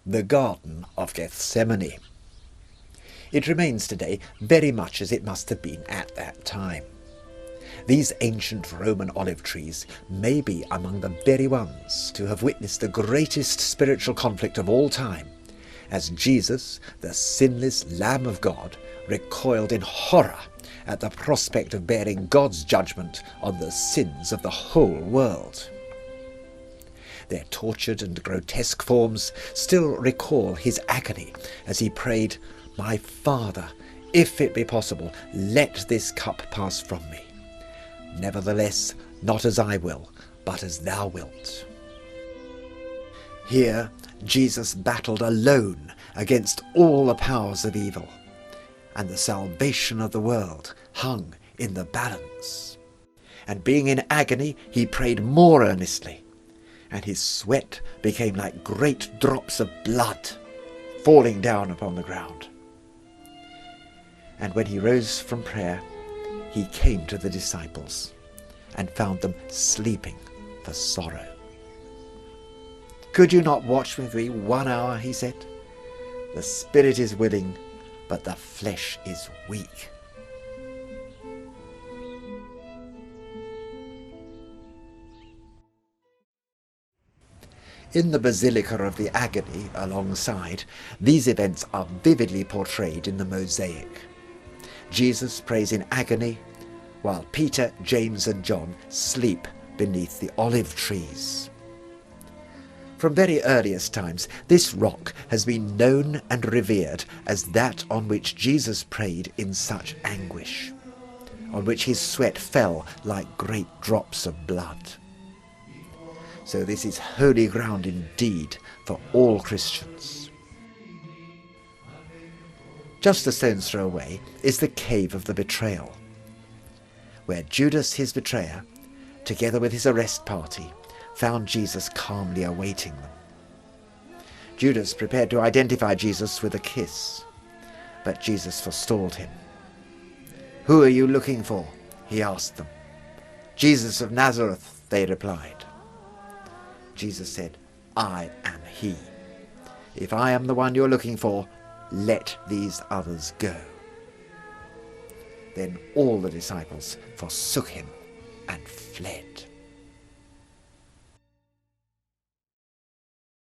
the Garden of Gethsemane. It remains today very much as it must have been at that time. These ancient Roman olive trees may be among the very ones to have witnessed the greatest spiritual conflict of all time, as Jesus, the sinless Lamb of God, recoiled in horror at the prospect of bearing God's judgment on the sins of the whole world. Their tortured and grotesque forms still recall his agony as he prayed, "My Father, if it be possible, let this cup pass from me. Nevertheless, not as I will, but as thou wilt." Here, Jesus battled alone against all the powers of evil, and the salvation of the world hung in the balance. And being in agony, he prayed more earnestly, and his sweat became like great drops of blood falling down upon the ground. And when he rose from prayer, he came to the disciples and found them sleeping for sorrow. "Could you not watch with me 1 hour?" he said. "The spirit is willing, but the flesh is weak." In the Basilica of the Agony, alongside, these events are vividly portrayed in the mosaic. Jesus prays in agony, while Peter, James and John sleep beneath the olive trees. From very earliest times, this rock has been known and revered as that on which Jesus prayed in such anguish, on which his sweat fell like great drops of blood. So this is holy ground indeed for all Christians. Just a stone's throw away is the cave of the betrayal, where Judas, his betrayer, together with his arrest party, found Jesus calmly awaiting them. Judas prepared to identify Jesus with a kiss, but Jesus forestalled him. "Who are you looking for?" he asked them. "Jesus of Nazareth," they replied. Jesus said, "I am he. If I am the one you're looking for, let these others go." Then all the disciples forsook him and fled.